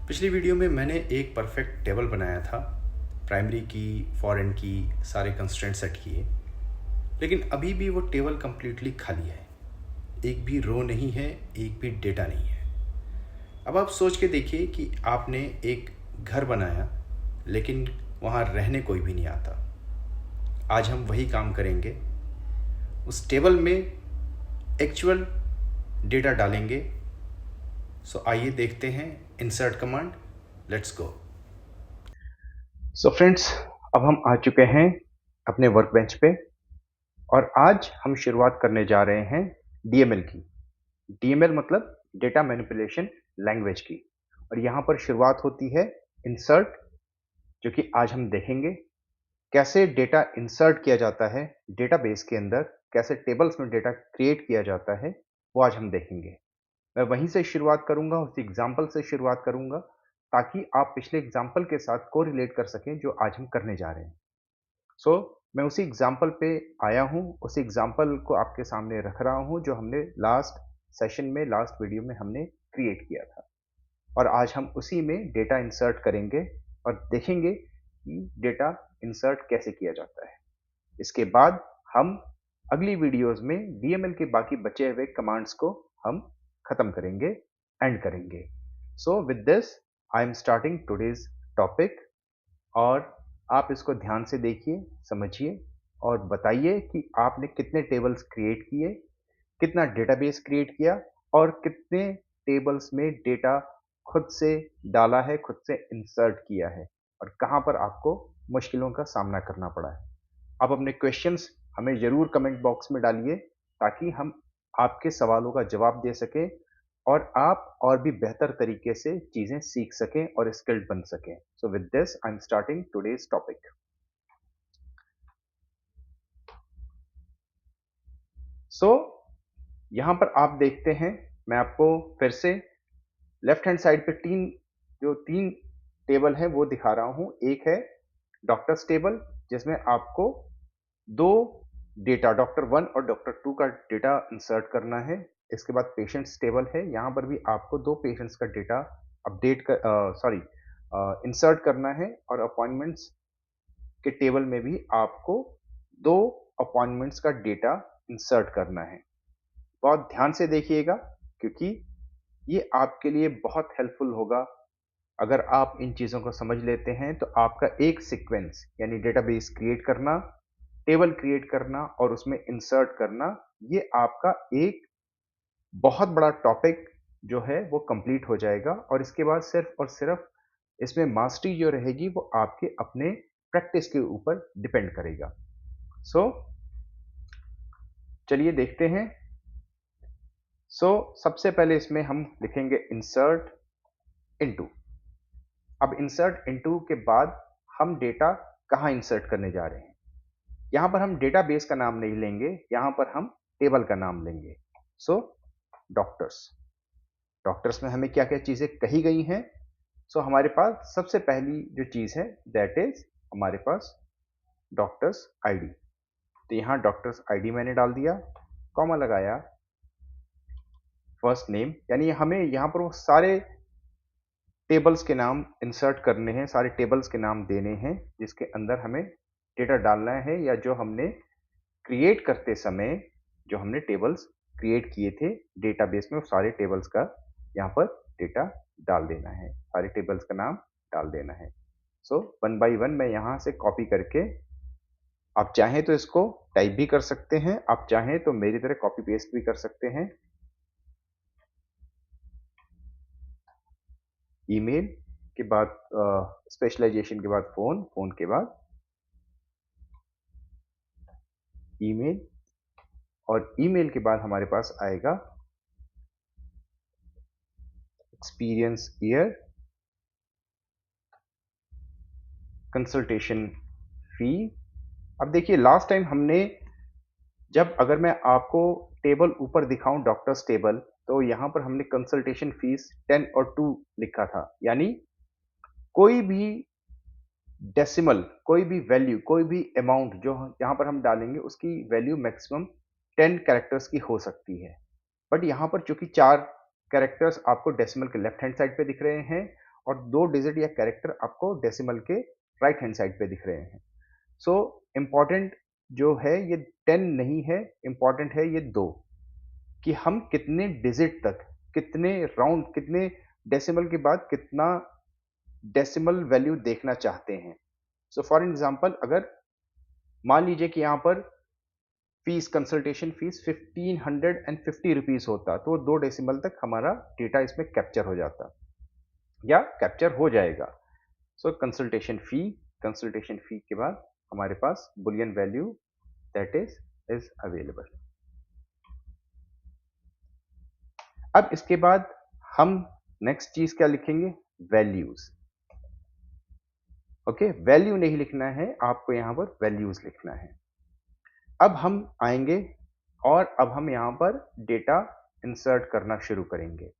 पिछली वीडियो में मैंने एक परफेक्ट टेबल बनाया था। प्राइमरी की, फॉरेन की, सारे कंस्ट्रेंट सेट किए। लेकिन अभी भी वो टेबल कम्प्लीटली खाली है। एक भी रो नहीं है, एक भी डेटा नहीं है। अब आप सोच के देखिए कि आपने एक घर बनाया, लेकिन वहाँ रहने कोई भी नहीं आता। आज हम वही काम करेंगे। उस टेबल में एक्चुअल डेटा डालेंगे। सो आइए देखते हैं insert command. Let's go. So friends, अब हम आ चुके हैं अपने वर्क बेंच पे और आज हम शुरुआत करने जा रहे हैं डीएमएल की। डीएमएल मतलब डेटा मैनिपुलेशन लैंग्वेज की। और यहाँ पर शुरुआत होती है इंसर्ट, जो कि आज हम देखेंगे कैसे डेटा इंसर्ट किया जाता है डेटाबेस के अंदर, कैसे टेबल्स में डेटा क्रिएट किया जाता है, वो आज हम देखेंगे। मैं वहीं से शुरुआत करूंगा, उस एग्जाम्पल से शुरुआत करूंगा, ताकि आप पिछले एग्जाम्पल के साथ को रिलेट कर सकें जो आज हम करने जा रहे हैं। मैं उसी एग्जाम्पल पे आया हूँ, उसी एग्जाम्पल को आपके सामने रख रहा हूँ जो हमने लास्ट सेशन में, लास्ट वीडियो में हमने क्रिएट किया था। और आज हम उसी में डेटा इंसर्ट करेंगे और देखेंगे कि डेटा इंसर्ट कैसे किया जाता है। इसके बाद हम अगली वीडियोस में डीएमएल के बाकी बचे हुए कमांड्स को हम खत्म करेंगे, एंड करेंगे। सो with this I am starting today's topic. और आप इसको ध्यान से देखिए, समझिए और बताइए कि आपने कितने टेबल्स क्रिएट किए, कितना डेटाबेस क्रिएट किया और कितने टेबल्स में डेटा खुद से डाला है, खुद से इंसर्ट किया है, और कहाँ पर आपको मुश्किलों का सामना करना पड़ा है। आप अपने क्वेश्चंस हमें ज़रूर कमेंट बॉक्स में डालिए, ताकि हम आपके सवालों का जवाब दे सकें और आप और भी बेहतर तरीके से चीज़ें सीख सकें और स्किल्ड बन सकें। So with this I am starting today's topic. So यहाँ पर आप देखते हैं, मैं आपको फिर से लेफ्ट हैंड साइड पे तीन टेबल है वो दिखा रहा हूँ। एक है डॉक्टर्स टेबल, जिसमें आपको दो डेटा डॉक्टर 1 और डॉक्टर 2 का डेटा इंसर्ट करना है। इसके बाद पेशेंट्स टेबल है, यहाँ पर भी आपको दो पेशेंट्स का डेटा इंसर्ट करना है। और अपॉइंटमेंट्स के टेबल में भी आपको दो अपॉइंटमेंट्स का डेटा इंसर्ट करना है। बहुत ध्यान से देखिएगा, क्योंकि ये आपके लिए बहुत हेल्पफुल होगा। अगर आप इन चीज़ों को समझ लेते हैं तो आपका एक सीक्वेंस, यानी डेटाबेस क्रिएट करना, टेबल क्रिएट करना और उसमें इंसर्ट करना, ये आपका एक बहुत बड़ा टॉपिक जो है वो कंप्लीट हो जाएगा। और इसके बाद सिर्फ और सिर्फ इसमें मास्टरी जो रहेगी वो आपके अपने प्रैक्टिस के ऊपर डिपेंड करेगा। सो चलिए देखते हैं। सबसे पहले इसमें हम लिखेंगे इंसर्ट इनटू। अब इंसर्ट इनटू के बाद हम डेटा कहाँ इंसर्ट करने जा रहे हैं। यहाँ पर हम डेटाबेस का नाम नहीं लेंगे, यहाँ पर हम टेबल का नाम लेंगे। सो डॉक्टर्स, डॉक्टर्स में हमें क्या क्या चीज़ें कही गई हैं। हमारे पास सबसे पहली जो चीज़ है दैट इज हमारे पास डॉक्टर्स आईडी। तो यहाँ डॉक्टर्स आईडी मैंने डाल दिया, कॉमा लगाया, फर्स्ट नेम, यानी हमें यहाँ पर वो सारे टेबल्स के नाम इंसर्ट करने हैं, सारे टेबल्स के नाम देने हैं जिसके अंदर हमें डेटा डालना है, या जो हमने क्रिएट करते समय जो हमने टेबल्स क्रिएट किए थे डेटाबेस में, वो सारे टेबल्स का यहाँ पर डेटा डाल देना है, सारे टेबल्स का नाम डाल देना है। वन बाय वन मैं यहाँ से कॉपी करके, आप चाहें तो इसको टाइप भी कर सकते हैं, आप चाहें तो मेरी तरह कॉपी पेस्ट भी कर सकते हैं। ईमेल के बाद स्पेशलाइजेशन के बाद फोन, फोन के बाद ईमेल, और ईमेल के बाद हमारे पास आएगा एक्सपीरियंस ईयर, कंसल्टेशन फी। अब देखिए लास्ट टाइम हमने, जब अगर मैं आपको टेबल ऊपर दिखाऊं डॉक्टर्स टेबल, तो यहाँ पर हमने कंसल्टेशन फीस 10 और 2 लिखा था। यानी कोई भी डेसिमल, कोई भी वैल्यू, कोई भी अमाउंट जो यहाँ पर हम डालेंगे उसकी वैल्यू मैक्सिमम 10 कैरेक्टर्स की हो सकती है। बट यहाँ पर चूंकि 4 कैरेक्टर्स आपको डेसिमल के लेफ्ट हैंड साइड पे दिख रहे हैं और 2 डिजिट या कैरेक्टर आपको डेसिमल के राइट हैंड साइड पे दिख रहे हैं। सो इम्पॉर्टेंट जो है ये 10 नहीं है, इम्पॉर्टेंट है ये 2 कि हम कितने डिजिट तक, कितने राउंड, कितने डेसिमल के बाद कितना डेसिमल वैल्यू देखना चाहते हैं। सो फॉर एग्जांपल अगर मान लीजिए कि यहाँ पर फीस, कंसल्टेशन फीस 1550 रुपीज होता तो वो 2 डेसिमल तक हमारा डेटा इसमें कैप्चर हो जाता या कैप्चर हो जाएगा। सो कंसल्टेशन फी के बाद हमारे पास boolean value that is available. अब इसके बाद हम नेक्स्ट चीज क्या लिखेंगे, वैल्यूज। ओके, वैल्यू नहीं लिखना है आपको, यहां पर वैल्यूज लिखना है। अब हम आएंगे और अब हम यहां पर डेटा इंसर्ट करना शुरू करेंगे।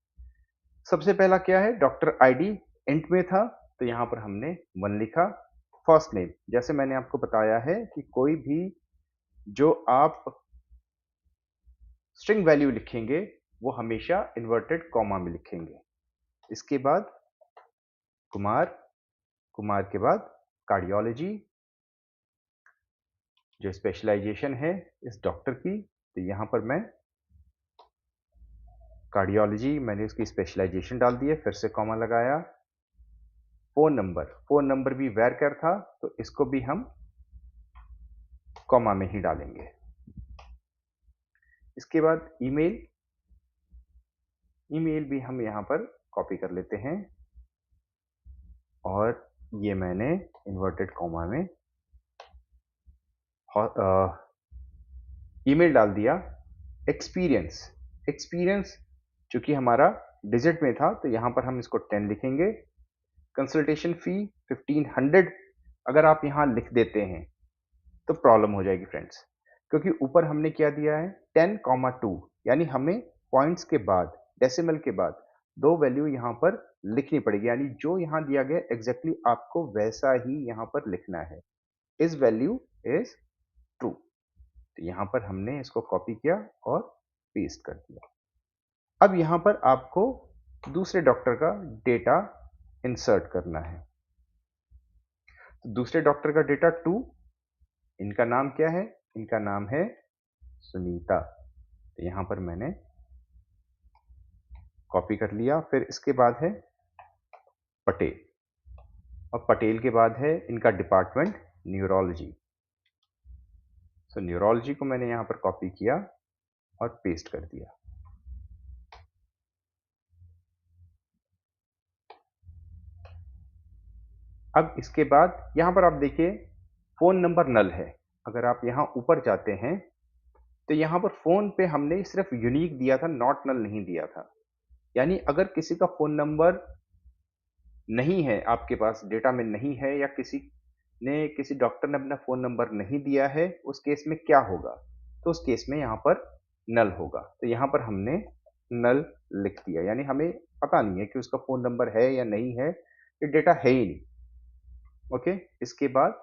सबसे पहला क्या है, डॉक्टर आईडी इंट में था तो यहां पर हमने 1 लिखा। फर्स्ट नेम, जैसे मैंने आपको बताया है कि कोई भी जो आप स्ट्रिंग वैल्यू लिखेंगे वो हमेशा इन्वर्टेड कॉमा में लिखेंगे। इसके बाद कुमार, कुमार के बाद कार्डियोलॉजी, जो स्पेशलाइजेशन है इस डॉक्टर की, तो यहां पर मैं कार्डियोलॉजी, मैंने उसकी स्पेशलाइजेशन डाल दी है, फिर से कॉमा लगाया। फोन नंबर, फोन नंबर भी वेरकर था तो इसको भी हम कॉमा में ही डालेंगे। इसके बाद ईमेल, ईमेल भी हम यहां पर कॉपी कर लेते हैं और ये मैंने इन्वर्टेड कॉमा में ईमेल डाल दिया। एक्सपीरियंस, एक्सपीरियंस चूंकि हमारा डिजिट में था तो यहां पर हम इसको 10 लिखेंगे। कंसल्टेशन फी 1500 अगर आप यहां लिख देते हैं तो प्रॉब्लम हो जाएगी फ्रेंड्स, क्योंकि ऊपर हमने क्या दिया है 10,2, यानी हमें पॉइंट्स के बाद, डेसिमल के बाद 2 वैल्यू यहां पर लिखनी पड़ेगी, यानी जो यहां दिया गया एग्जैक्टली आपको वैसा ही यहां पर लिखना है। इस वैल्यू इज ट्रू, तो यहां पर हमने इसको कॉपी किया और पेस्ट कर दिया। अब यहां पर आपको दूसरे डॉक्टर का डेटा इंसर्ट करना है। तो दूसरे डॉक्टर का डेटा 2, इनका नाम क्या है, इनका नाम है सुनीता, तो यहां पर मैंने कॉपी कर लिया। फिर इसके बाद है पटेल, और पटेल के बाद है इनका डिपार्टमेंट न्यूरोलॉजी। सो न्यूरोलॉजी को मैंने यहां पर कॉपी किया और पेस्ट कर दिया। अब इसके बाद यहां पर आप देखिए फोन नंबर नल है। अगर आप यहां ऊपर जाते हैं तो यहां पर फोन पे हमने सिर्फ यूनिक दिया था, नॉट नल नहीं दिया था। यानी अगर किसी का फोन नंबर नहीं है, आपके पास डेटा में नहीं है, या किसी डॉक्टर ने अपना फोन नंबर नहीं दिया है, उस केस में क्या होगा, तो उस केस में यहाँ पर नल होगा। तो यहाँ पर हमने नल लिख दिया, यानी हमें पता नहीं है कि उसका फोन नंबर है या नहीं है, ये डेटा है ही नहीं। ओके, इसके बाद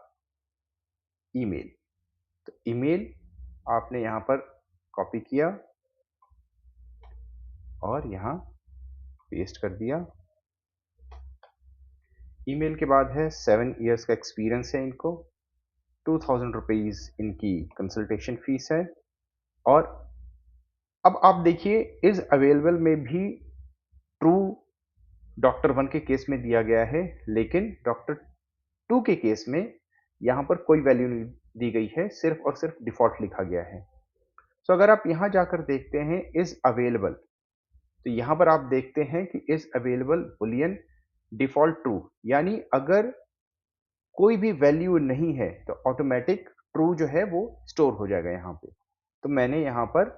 ईमेल, तो ईमेल आपने यहाँ पर कॉपी किया और यहाँ पेस्ट कर दिया। ईमेल के बाद है 7 इयर्स का एक्सपीरियंस है इनको, 2000 रुपीज इनकी कंसल्टेशन फीस है। और अब आप देखिए इज अवेलेबल में भी ट्रू डॉक्टर 1 के केस में दिया गया है, लेकिन डॉक्टर 2 के केस में यहां पर कोई वैल्यू नहीं दी गई है, सिर्फ और सिर्फ डिफॉल्ट लिखा गया है। सो अगर आप यहां जाकर देखते हैं इज अवेलेबल, तो यहां पर आप देखते हैं कि is available Boolean default true, यानी अगर कोई भी वैल्यू नहीं है तो ऑटोमेटिक ट्रू जो है वो स्टोर हो जाएगा यहाँ पे। तो मैंने यहाँ पर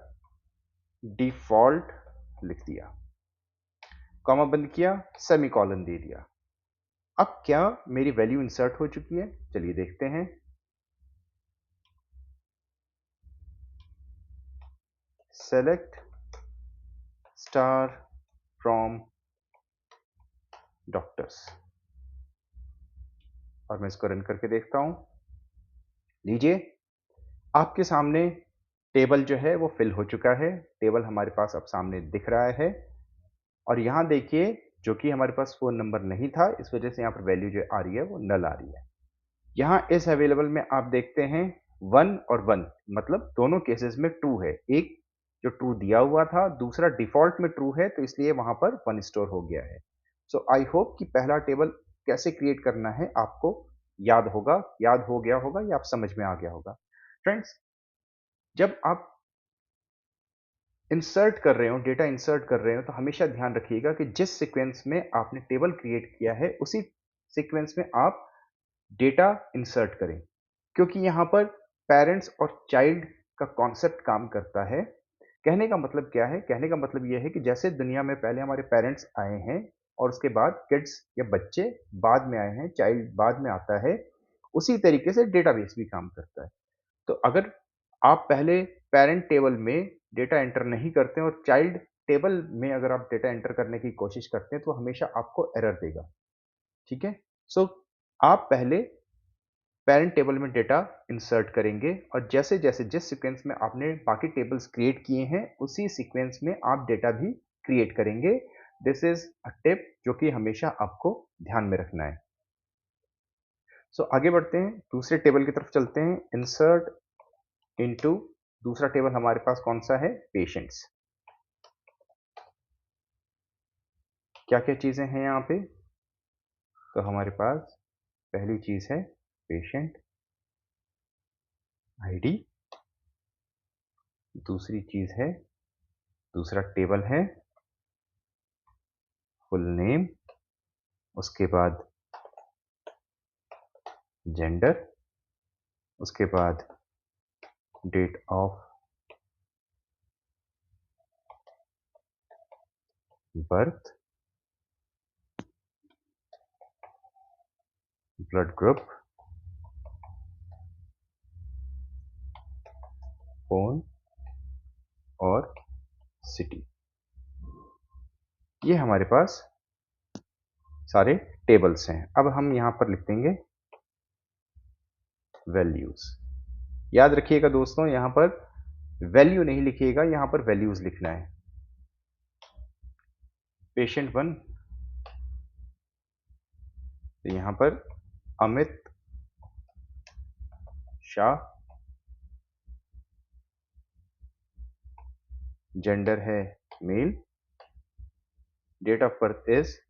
डिफॉल्ट लिख दिया, कॉमा बंद किया, सेमीकोलन दे दिया। अब क्या मेरी वैल्यू इंसर्ट हो चुकी है, चलिए देखते हैं। सेलेक्ट स्टार फ्रॉम डॉक्टर्स, और मैं इसको रन करके देखता हूं। लीजिए आपके सामने टेबल जो है वो फिल हो चुका है, टेबल हमारे पास अब सामने दिख रहा है। और यहां देखिए जो कि हमारे पास फ़ोन नंबर नहीं था, इस वजह से यहाँ पर वैल्यू जो आ रही है वो नल आ रही है। यहाँ इस अवेलेबल में आप देखते हैं 1 और 1 मतलब दोनों केसेस में ट्रू है। एक जो ट्रू दिया हुआ था, दूसरा डिफ़ॉल्ट में ट्रू है, तो इसलिए वहाँ पर 1 स्टोर हो गया है। सो आई होप कि पहला टेबल कैसे क्रिएट करना है आपको याद होगा, याद हो गया होगा या आप समझ में आ गया होगा। फ्रेंड्स, जब आप इंसर्ट कर रहे हो, डेटा इंसर्ट कर रहे हो, तो हमेशा ध्यान रखिएगा कि जिस सीक्वेंस में आपने टेबल क्रिएट किया है, उसी सीक्वेंस में आप डेटा इंसर्ट करें, क्योंकि यहाँ पर पेरेंट्स और चाइल्ड का कॉन्सेप्ट काम करता है। कहने का मतलब क्या है? कहने का मतलब ये है कि जैसे दुनिया में पहले हमारे पेरेंट्स आए हैं और उसके बाद किड्स या बच्चे बाद में आए हैं, चाइल्ड बाद में आता है, उसी तरीके से डेटाबेस भी काम करता है। तो अगर आप पहले पेरेंट टेबल में डेटा एंटर नहीं करते हैं और चाइल्ड टेबल में अगर आप डेटा एंटर करने की कोशिश करते हैं, तो हमेशा आपको एरर देगा। ठीक है? सो आप पहले पेरेंट टेबल में डेटा इंसर्ट करेंगे और जैसे-जैसे जिस सीक्वेंस में आपने बाकी टेबल्स क्रिएट किए हैं, उसी सीक्वेंस में आप डेटा भी क्रिएट करेंगे। दिस इज़ अ टिप जो कि हमेशा आपको ध्यान में रखना है। सो आगे बढ़ते हैं, दूसरे टेबल की तरफ चलते हैं। इंसर्ट इनटू दूसरा टेबल हमारे पास कौन-सा है? पेशेंट्स। क्या-क्या चीज़ें हैं यहाँ पे? तो हमारे पास पहली चीज़ है पेशेंट आईडी, दूसरी चीज़ है दूसरा टेबल है फुल नेम, उसके बाद जेंडर, उसके बाद date of birth, blood group, phone और सिटी। ये हमारे पास सारे टेबल्स हैं। अब हम यहाँ पर लिख देंगे वैल्यूज। याद रखिएगा दोस्तों, यहाँ पर वैल्यू नहीं लिखिएगा, यहाँ पर वैल्यूज लिखना है। पेशेंट 1, तो यहाँ पर अमित शाह, जेंडर है male, date of birth is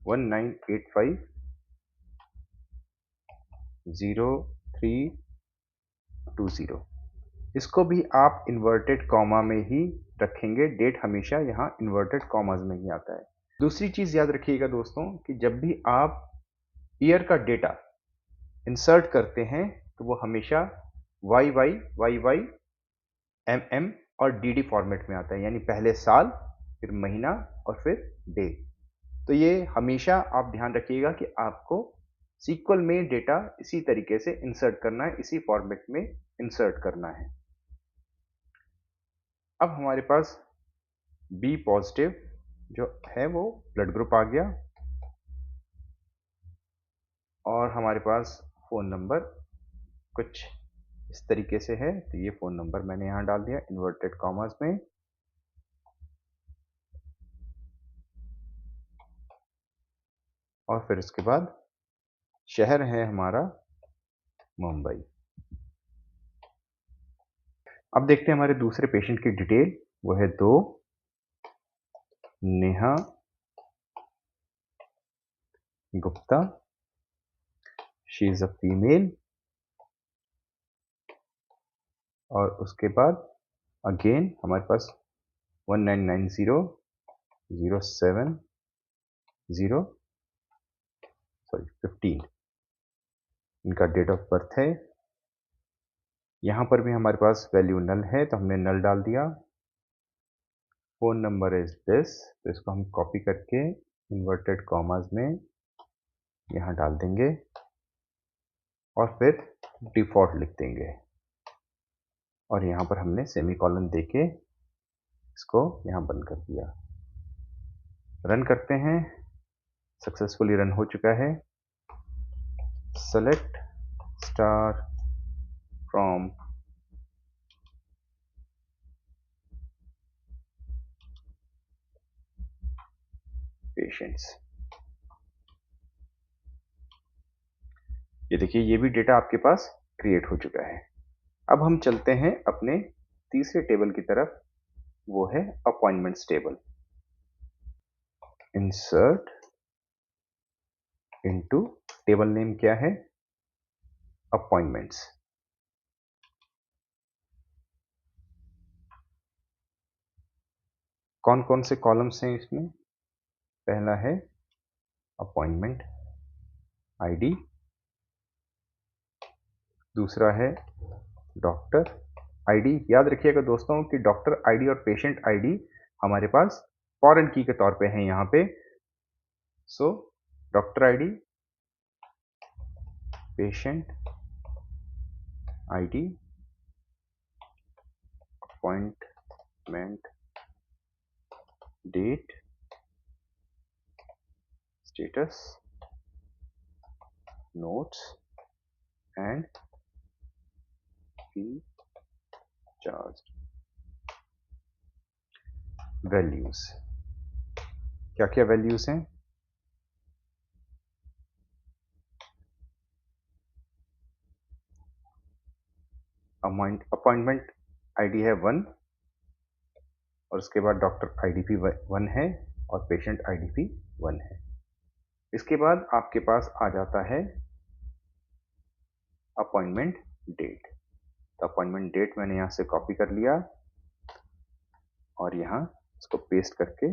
1985 0320। इसको भी आप इन्वर्टेड कॉमा में ही रखेंगे। डेट हमेशा यहाँ इन्वर्टेड कॉमास में ही आता है। दूसरी चीज याद रखिएगा दोस्तों कि जब भी आप ईयर का डेटा इंसर्ट करते हैं, तो वो हमेशा Y Y Y Y M M और डी डी फॉर्मेट में आता है, यानी पहले साल, फिर महीना और फिर डे। तो ये हमेशा आप ध्यान रखिएगा कि आपको सीक्वल में डेटा इसी तरीके से इंसर्ट करना है, इसी फॉर्मेट में इंसर्ट करना है। अब हमारे पास बी पॉजिटिव जो है वो ब्लड ग्रुप आ गया और हमारे पास फ़ोन नंबर कुछ इस तरीके से है, तो ये फ़ोन नंबर मैंने यहाँ डाल दिया इन्वर्टेड कॉमास में। और फिर उसके बाद शहर है हमारा मुंबई। अब देखते हैं हमारे दूसरे पेशेंट की डिटेल। वो है 2 Neha Gupta, she is a female. और उसके बाद अगेन हमारे पास 199007 इनका डेट ऑफ बर्थ है। यहाँ पर भी हमारे पास वैल्यू नल है, तो हमने नल डाल दिया। फ़ोन नंबर इज दिस, तो इसको हम कॉपी करके इन्वर्टेड कॉमास में यहाँ डाल देंगे और फिर डिफ़ॉल्ट लिख देंगे और यहाँ पर हमने सेमीकोलन देके इसको यहाँ बंद कर दिया। रन करते हैं, सक्सेसफुली रन हो चुका है। Select star from patients. ये देखिए, ये भी डेटा आपके पास क्रिएट हो चुका है। अब हम चलते हैं अपने तीसरे टेबल की तरफ, वो है appointments table. Insert into, table name क्या है? अपॉइंटमेंट्स। कौन कौन से कॉलम्स हैं इसमें? पहला है अपॉइंटमेंट आईडी, दूसरा है डॉक्टर आईडी। याद रखिएगा दोस्तों कि डॉक्टर आईडी और पेशेंट आईडी हमारे पास फॉरेन की के तौर पे है यहाँ पे। So doctor ID, patient ID, appointment date, status, notes and fee charge. Values, क्या क्या वैल्यूज हैं? अपॉइंटमेंट आईडी है 1, और उसके बाद डॉक्टर आईडी भी 1 है, और पेशेंट आईडी भी 1 है। इसके बाद आपके पास आ जाता है अपॉइंटमेंट डेट। तो अपॉइंटमेंट डेट मैंने यहाँ से कॉपी कर लिया और यहाँ इसको पेस्ट करके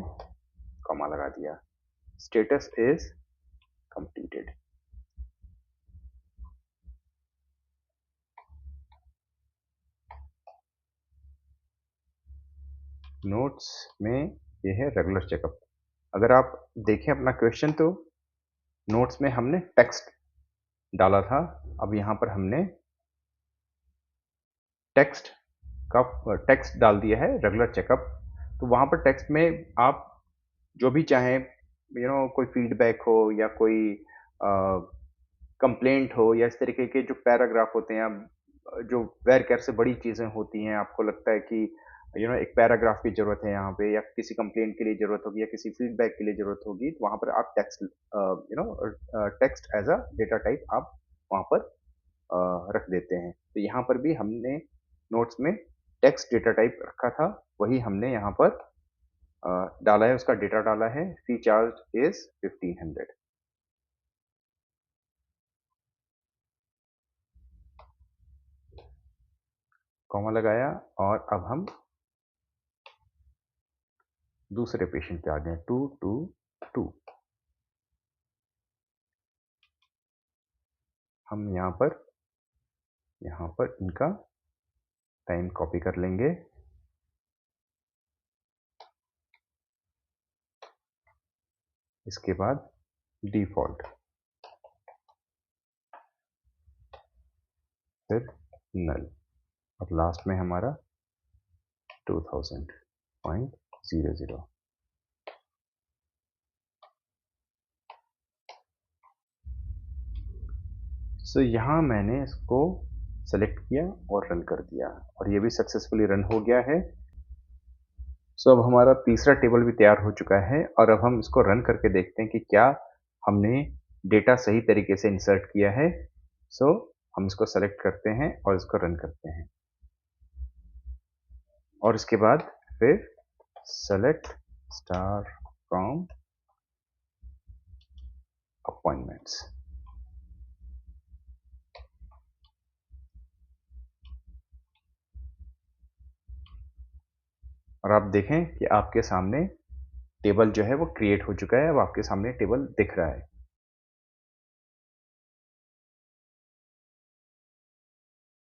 कॉमा लगा दिया। Status is completed. नोट्स में ये है रेगुलर चेकअप। अगर आप देखें अपना क्वेश्चन तो नोट्स में हमने टेक्स्ट डाला था, अब यहाँ पर हमने टेक्स्ट डाल दिया है रेगुलर चेकअप। तो वहाँ पर टेक्स्ट में आप जो भी चाहें, कोई फीडबैक हो या कोई कंप्लेंट हो या इस तरीके के जो पैराग्राफ होते हैं, जो वेर केयर से बड़ी चीज़ें होती हैं, आपको लगता है कि एक पैराग्राफ की ज़रूरत है यहाँ पे, या किसी कंप्लेंट के लिए ज़रूरत होगी या किसी फीडबैक के लिए ज़रूरत होगी, तो वहाँ पर आप text as a data type आप वहाँ पर रख देते हैं। तो यहाँ पर भी हमने नोट्स में टेक्स्ट डेटा टाइप रखा था, वही हमने यहाँ पर डाला है, उसका डेटा डाला है। Fee charge is 1500। कॉमा लगाया और अब हम दूसरे पेशेंट पे आ गए, 222। हम यहाँ पर इनका टाइम कॉपी कर लेंगे। इसके बाद डिफॉल्ट, फिर नल, और लास्ट में हमारा 2000.00। सो यहाँ मैंने इसको सेलेक्ट किया और रन कर दिया, और ये भी सक्सेसफुली रन हो गया है। सो अब हमारा तीसरा टेबल भी तैयार हो चुका है, और अब हम इसको रन करके देखते हैं कि क्या हमने डेटा सही तरीके से इंसर्ट किया है। सो हम इसको सेलेक्ट करते हैं और इसको रन करते हैं, और इसके बाद फिर सेलेक्ट स्टार फ्रॉम अपॉइंटमेंट्स। और आप देखें कि आपके सामने टेबल जो है वो क्रिएट हो चुका है, अब आपके सामने टेबल दिख रहा है।